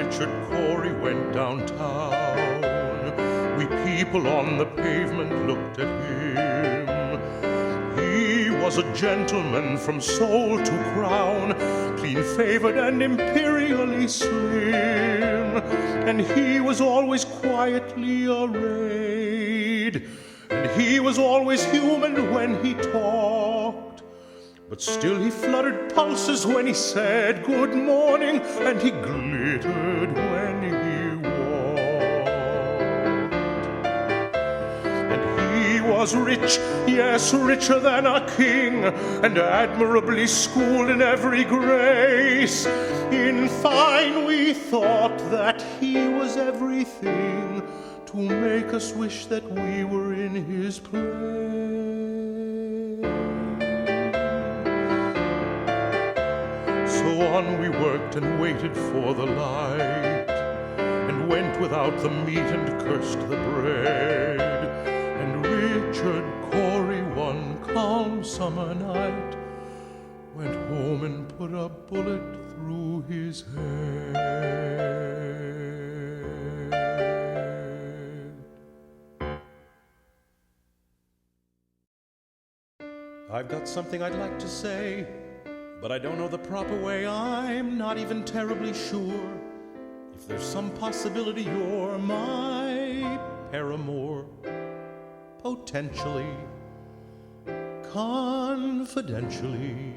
Richard Cory went downtown, we people on the pavement looked at him. He was a gentleman from sole to crown, clean-favored and imperially slim, and he was always quietly arrayed, and he was always human when he talked. But still he fluttered pulses when he said good morning, and he glittered when he walked. And he was rich, yes, richer than a king, and admirably schooled in every grace. In fine, we thought that he was everything to make us wish that we were in his place. So on we worked and waited for the light, and went without the meat and cursed the bread. And Richard Cory one calm summer night went home and put a bullet through his head. I've got something I'd like to say, but I don't know the proper way. I'm not even terribly sure if there's some possibility you're my paramour. Potentially, confidentially,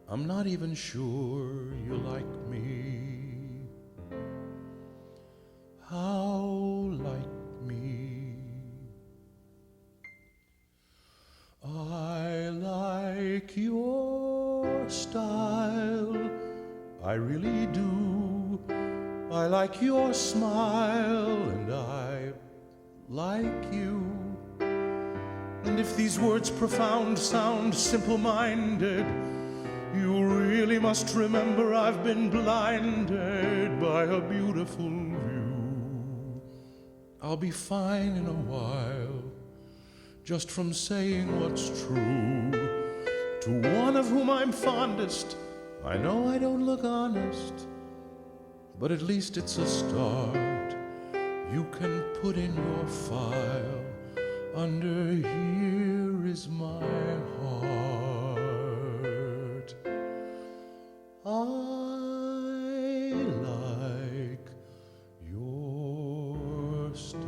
I'm not even sure you like me. How like me? I like your style, I really do. I like your smile, and I like you. And if these words profound sound simple-minded, you really must remember I've been blinded by a beautiful view. I'll be fine in a while, just from saying what's true. To one of whom I'm fondest, I know I don't look honest, but at least it's a start. You can put in your file, under here is my heart. I like your style.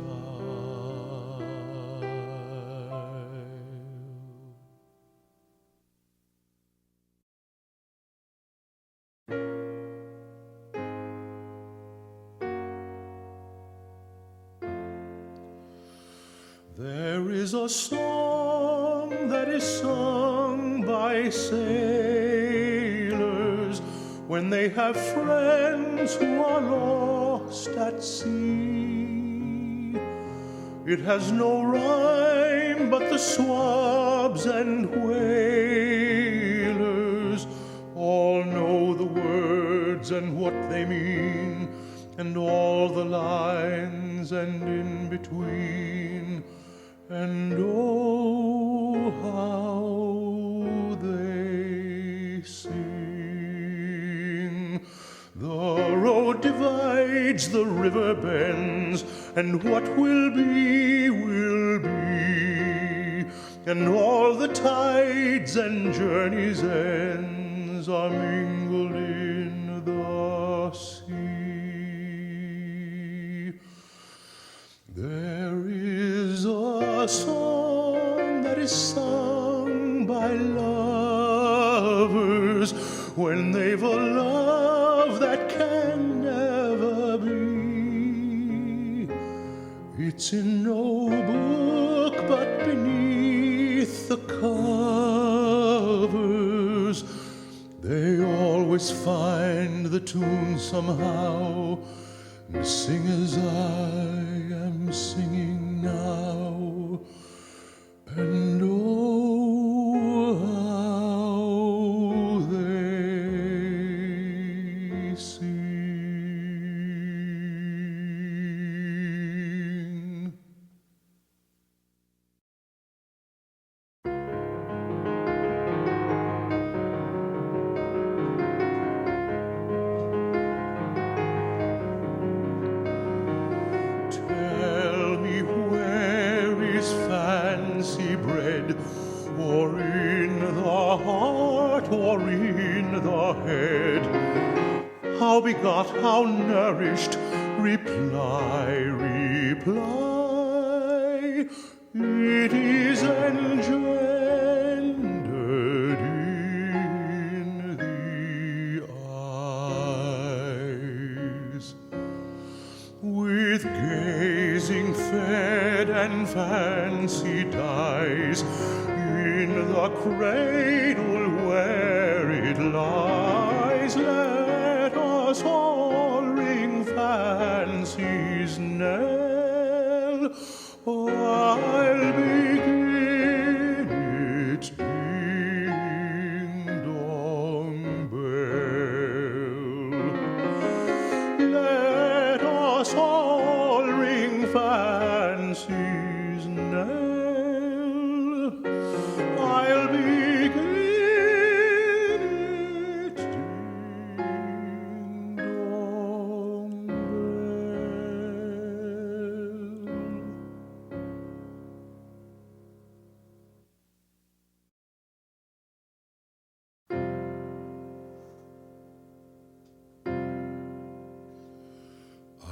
There is a song that is sung by sailors when they have friends who are lost at sea. It has no rhyme, but the swabs and whalers all know the words and what they mean, and all the lines and in between. And oh, how they sing. The road divides, the river bends, and what will be, will be. And all the tides and journeys' ends are mingled in the sea. There is a song that is sung by lovers when they've a love that can never be. It's in no book but beneath the covers. They always find the tune somehow and sing as I am singing now. And oh, how they sing. heart or in the head. How begot, how nourished, reply, reply. It is engendered in the eyes. With gazing fed and fancy dies, in the cradle where it lies, let us all ring fancy's knell. I'll begin its ding-dong bell. Let us all ring fancy's knell. I'll begin its ding-dong bell.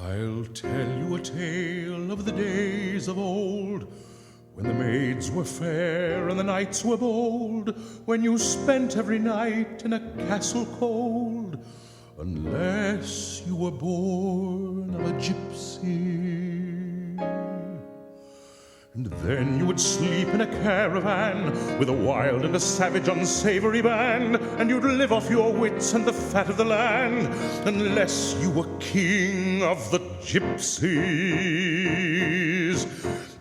I'll tell you a tale of the days of old, when the maids were fair and the knights were bold, when you spent every night in a castle cold, unless you were born of a gypsy. And then you would sleep in a caravan with a wild and a savage unsavory band, and you'd live off your wits and the fat of the land, unless you were king of the gypsies.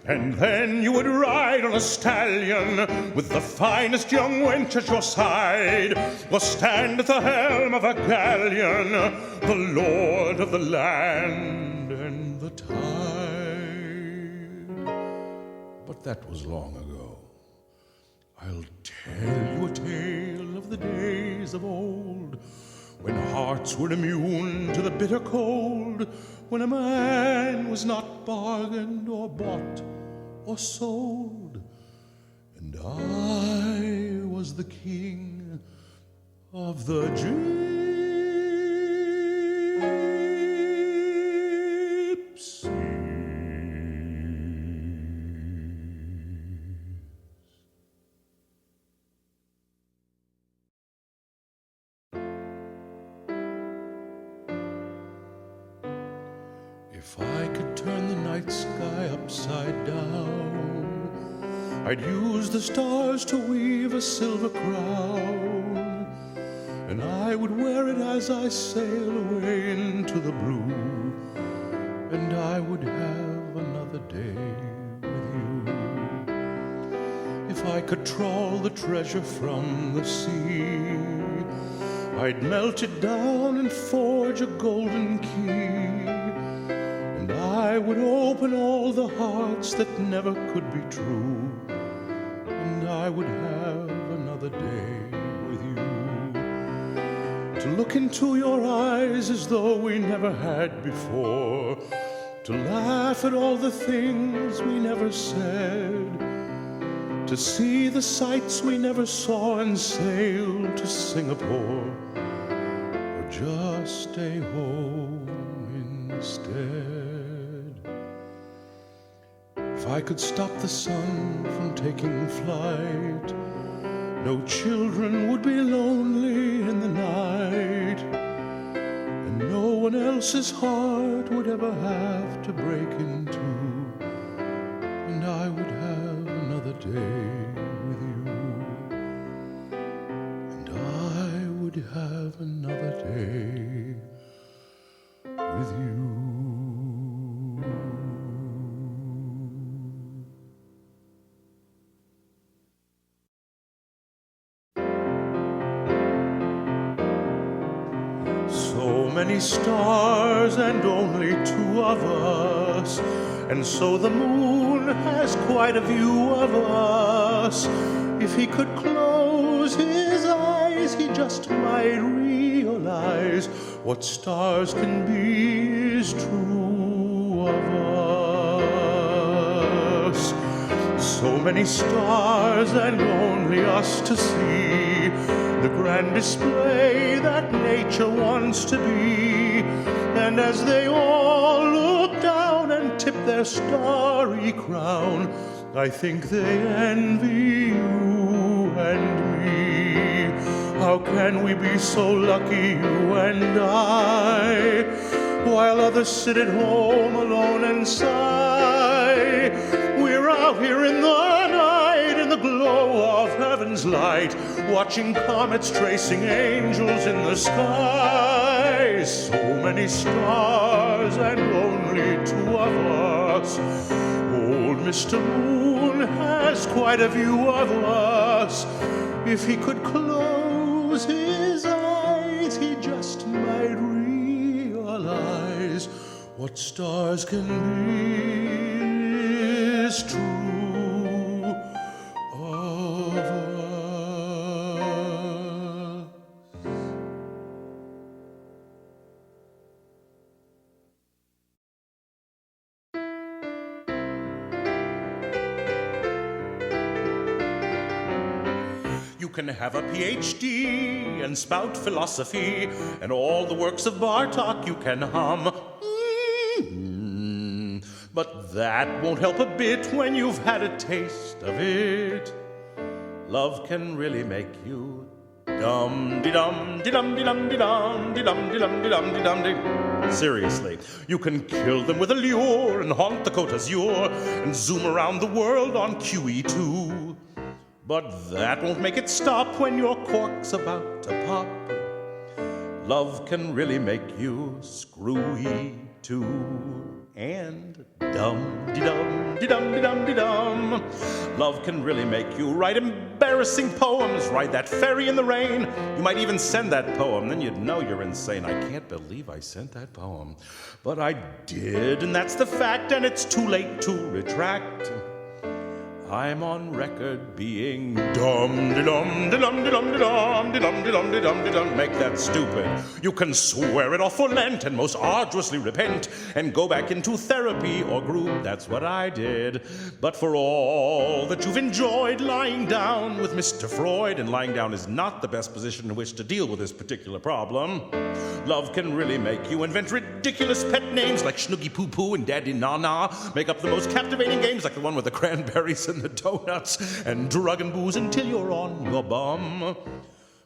And then you would ride on a stallion with the finest young wench at your side, or stand at the helm of a galleon, the lord of the land and the tide. But that was long ago. I'll tell you a tale of the days of old, when hearts were immune to the bitter cold, when a man was not bargained or bought or sold, and I was the king of the gypsies. If I could turn the night sky upside down, I'd use the stars to weave a silver crown, and I would wear it as I sail away into the blue, and I would have another day with you. If I could trawl the treasure from the sea, I'd melt it down and forge a golden key, and I would open all the hearts that never could be true, and I would have another day with you. To look into your eyes as though we never had before, to laugh at all the things we never said, to see the sights we never saw and sail to Singapore, or just stay home instead. If I could stop the sun from taking flight, no children would be lonely in the night, and no one else's heart would ever have to break in two, and I would have another day with you, and I would have another day with you. So many stars and only two of us, and so the moon has quite a view of us. If he could close his eyes, he just might realize what stars can be is true of us. So many stars and only us to see the grand display that nature wants to be. And as they all look down and tip their starry crown, I think they envy you and me. How can we be so lucky, you and I, while others sit at home alone and sigh? We're out here in the night, in the glow of heaven's light, watching comets, tracing angels in the sky. So many stars and only two of us. Old Mr. Moon has quite a view of us. If he could close his eyes, he just might realize what stars can be is true of us. You can have a PhD and spout philosophy, and all the works of Bartok you can hum. But that won't help a bit when you've had a taste of it. Love can really make you dum-de-dum-de-dum-de-dum-de-dum-de-dum-de-dum-de-dum-de-dum. Seriously, you can kill them with a lure and haunt the Côte d'Azur and zoom around the world on QE2. But that won't make it stop when your cork's about to pop. Love can really make you screwy too. And dum-de-dum-de-dum-de-dum-de-dum. Love can really make you write embarrassing poems, ride that ferry in the rain. You might even send that poem, then you'd know you're insane. I can't believe I sent that poem. But I did, and that's the fact, and it's too late to retract. I'm on record being dum-de-dum-de-dum-de-dum-de-dum-de-dum-de-dum-de-dum. Make that stupid. You can swear it off for Lent and most arduously repent and go back into therapy or group. That's what I did. But for all that you've enjoyed lying down with Mr. Freud, and lying down is not the best position in which to deal with this particular problem, love can really make you invent ridiculous pet names like Snoogie Poo Poo and Daddy Nana, make up the most captivating games like the one with the cranberries and the donuts, and drug and booze until you're on your bum.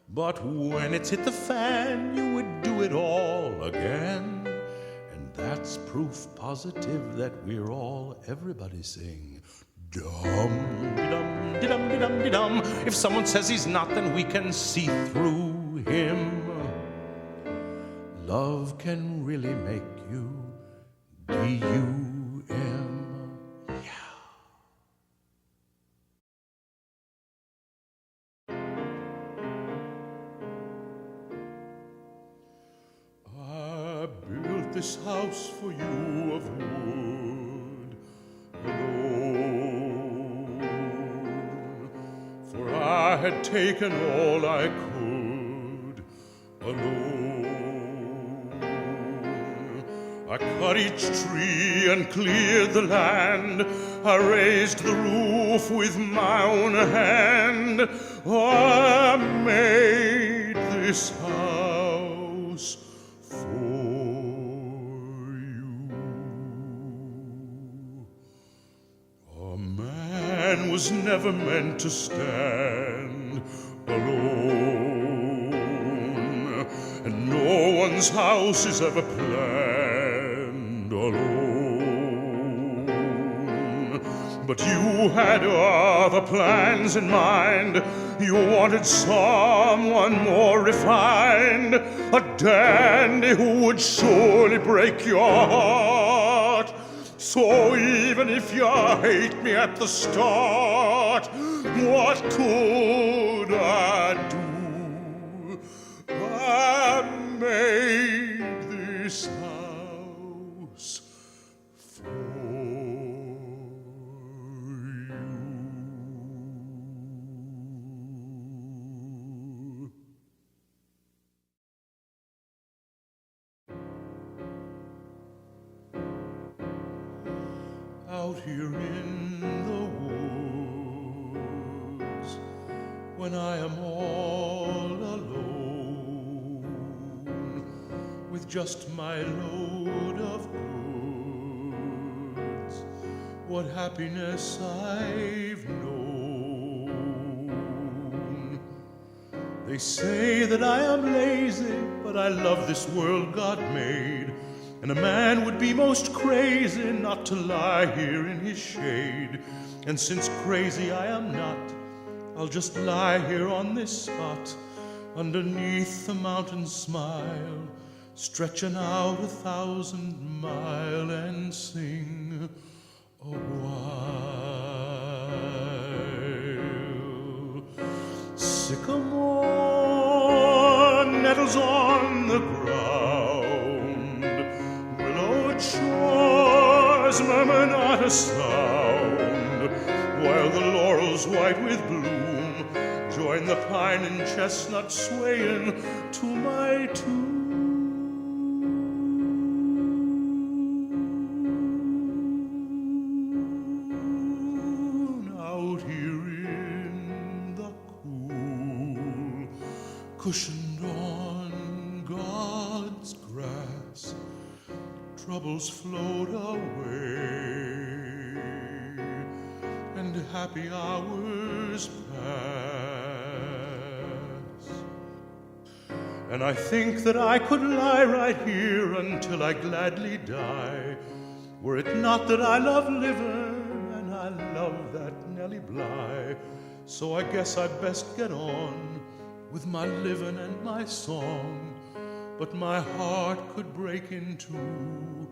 But when it's hit the fan, you would do it all again. And that's proof positive that we're all, everybody sing, dum-de-dum-de-dum-de-dum-de-dum. If someone says he's not, then we can see through him. Love can really make you D-U-M. This house for you of wood alone, for I had taken all I could alone. I cut each tree and cleared the land, I raised the roof with my own hand. I made this house for was never meant to stand alone, and no one's house is ever planned alone. But you had other plans in mind. You wanted someone more refined, a dandy who would surely break your heart. So even if you hate me at the start, what could I do? I made this house for you. Out here in the when I am all alone, with just my load of goods, what happiness I've known. They say that I am lazy, but I love this world God made, and a man would be most crazy not to lie here in his shade. And since crazy I am not, I'll just lie here on this spot, underneath the mountain smile, stretching out 1,000 mile, and sing a while. Sycamore nettles on the ground, willowed shores murmur not a sound, while the laurels white with bloom join the pine and chestnut swaying to my tune. Out here in the cool, cushioned on God's grass, troubles float away, and happy hours pass. And I think that I could lie right here until I gladly die, were it not that I love living and I love that Nellie Bly. So I guess I'd best get on with my living and my song, but my heart could break in two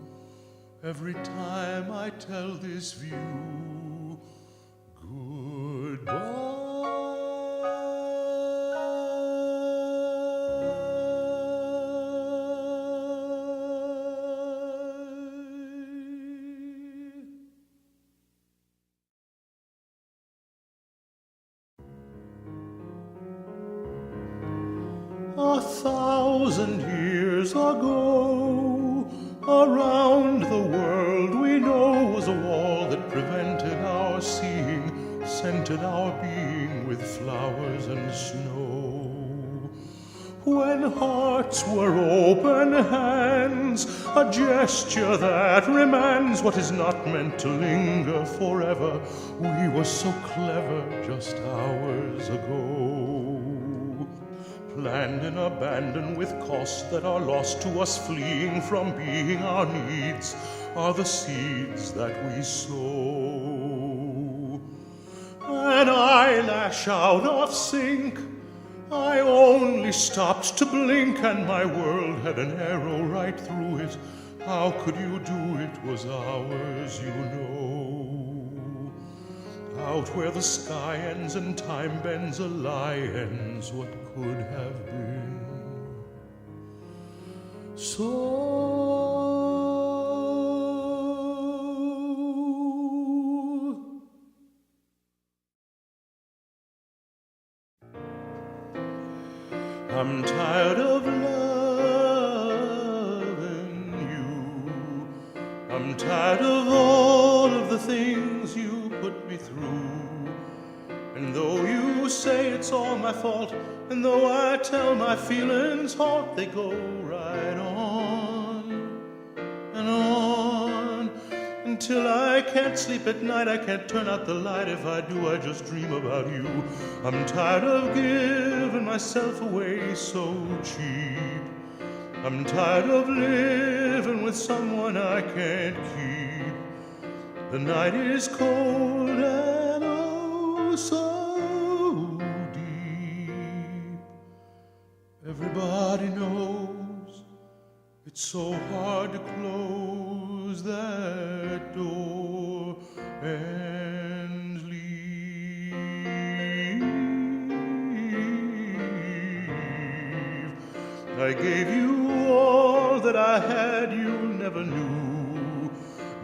every time I tell this view goodbye. A 1,000 years ago, around the world we know was a wall that prevented our seeing, scented our being with flowers and snow. When hearts were open hands, a gesture that remands what is not meant to linger forever, we were so clever just hours ago. Planned and abandoned with costs that are lost to us, fleeing from being our needs, are the seeds that we sow. An eyelash out of sync, I only stopped to blink, and my world had an arrow right through it. How could you do it? Was ours, you know. Out where the sky ends and time bends, a lie ends what could have been. So I'm tired of loving you. I'm tired of all of the things you put me through. And though you say it's all my fault, and though I tell my feelings halt, they go right on and on, until I can't sleep at night. I can't turn out the light. If I do, I just dream about you. I'm tired of giving myself away so cheap. I'm tired of living with someone I can't keep. The night is cold and oh so deep. Everybody knows it's so hard to close that door and leave. I gave you all that I had, you never knew.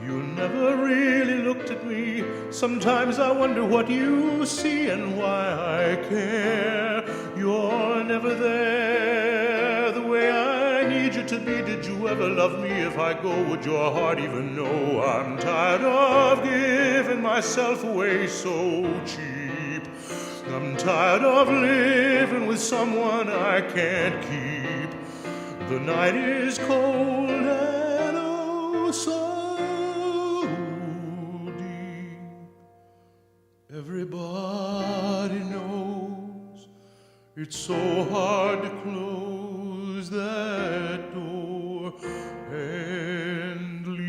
You never really looked at me. Sometimes I wonder what you see and why I care. You're never there the way I need you to be. Did you ever love me? If I go, would your heart even know? I'm tired of giving myself away so cheap. I'm tired of living with someone I can't keep. The night is cold and oh so deep. Everybody knows it's so hard to close that door and leave.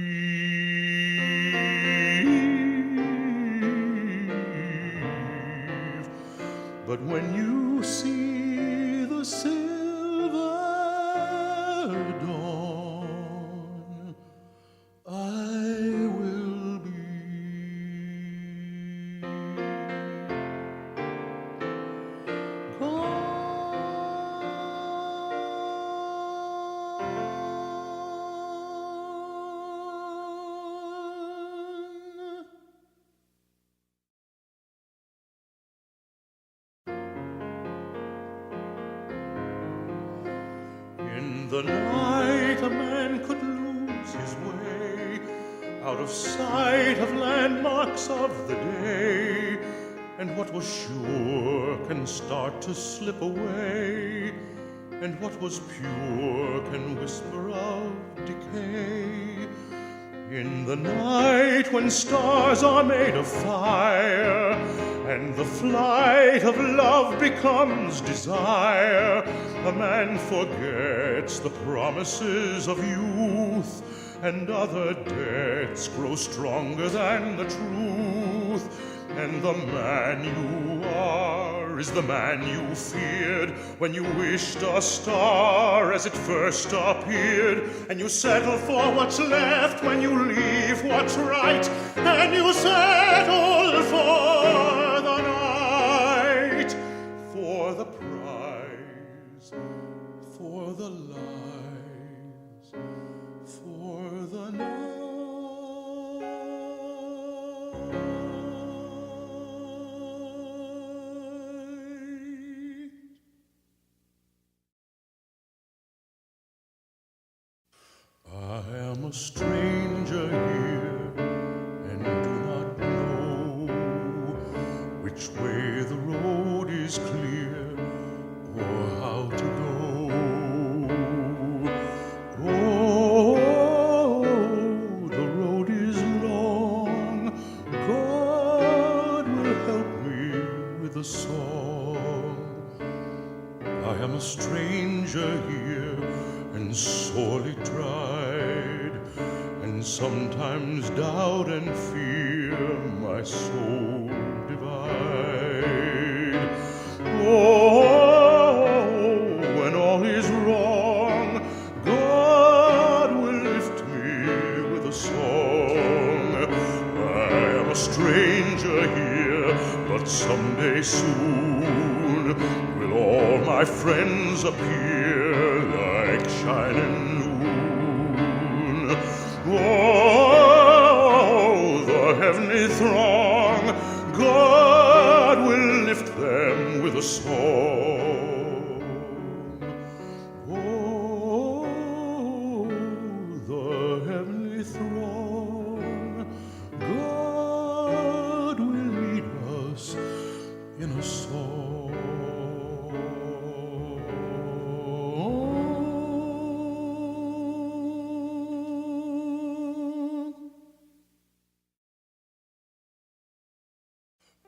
But when you see the silver dawn, I will be gone. In the night a man could lose his way, out of sight of landmarks of the day, and what was sure can start to slip away, and what was pure can whisper of decay. In the night when stars are made of fire, and the flight of love becomes desire, a man forgets the promises of youth, and other debts grow stronger than the truth. And the man you are is the man you feared when you wished a star as it first appeared, and you settle for what's left when you leave what's right, and you settle for the night, for the prize, for the lies, for the night. I am a stranger here and do not know which way the road is clear or how to go. Oh, the road is long. God will help me with a song. I am a stranger here and sorely tried, and sometimes doubt and fear my soul divide. Oh, when all is wrong, God will lift me with a song. I am a stranger here, but someday soon will all my friends appear like shining moon. Oh, the heavenly throng, God will lift them with a song. Oh, the heavenly throng, God will lead us in a song.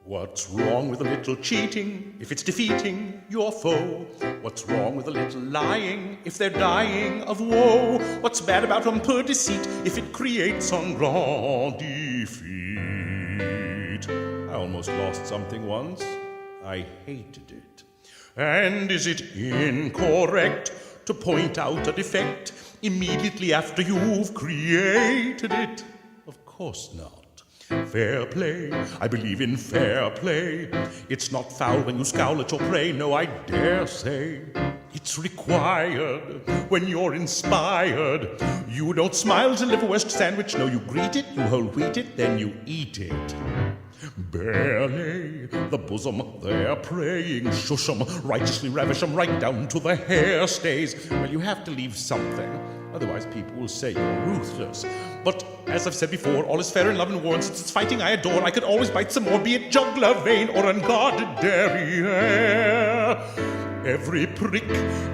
What's wrong with a little cheating if it's defeating your foe? What's wrong with a little lying if they're dying of woe? What's bad about poor deceit if it creates en grand defeat? I almost lost something once. I hated it. And is it incorrect to point out a defect immediately after you've created it? Of course not. Fair play, I believe in fair play. It's not foul when you scowl at your prey, no, I dare say. It's required when you're inspired. You don't smile to live a West sandwich, no, you greet it, you whole wheat it, then you eat it. Bare lay the bosom there praying, shush 'em, righteously ravish 'em right down to the hair stays. Well, you have to leave something, otherwise people will say you're ruthless. But as I've said before, all is fair in love and war, and since it's fighting I adore, I could always bite some more, be it jugular vein or unguarded derriere. Every prick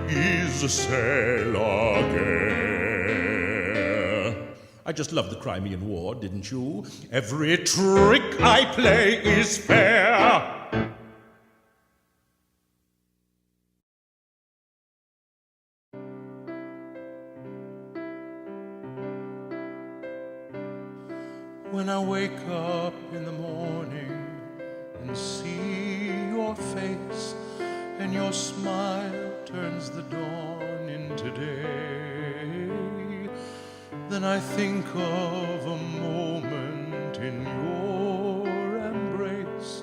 is a CATHER. I just love the Crimean War, didn't you? Every trick I play is fair. When I wake up in the morning and see your face, and your smile turns the dawn into day, then I think of a moment in your embrace,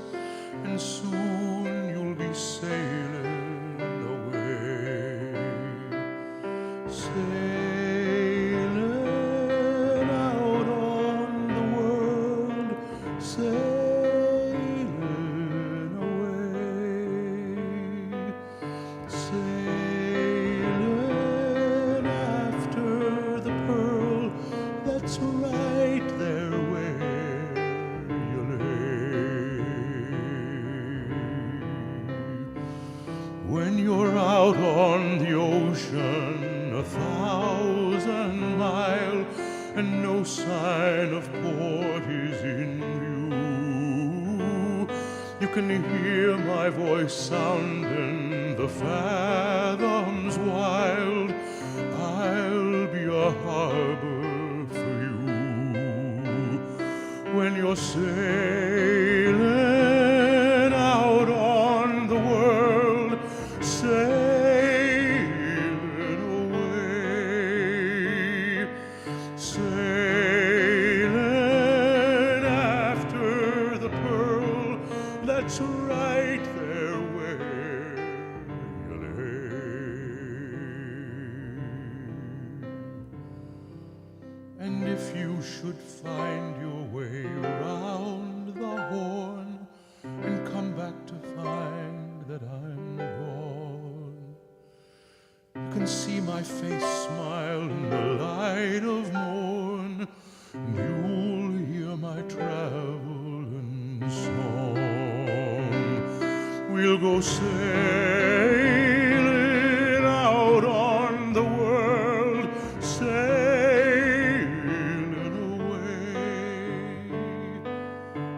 and soon you'll be sailing away. Sailing out on the world, sailing away, sailing after the pearl that's right there where you lay. When you're out on the ocean 1,000 miles, and no sign of port is in view, you can hear my voice sounding the fathoms wild. I'll be a harbor for you. When you're sailing out on the world, sailing away, sailing after the pearl that's right there where you lay. And if you should find your way round the horn and come back to find that I'm gone, you can see my face smile in the light of morn, and you'll hear my traveling song. We'll go sailing out on the world, sailing away,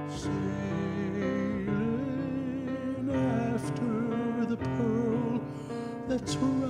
sailing after the pearl that's right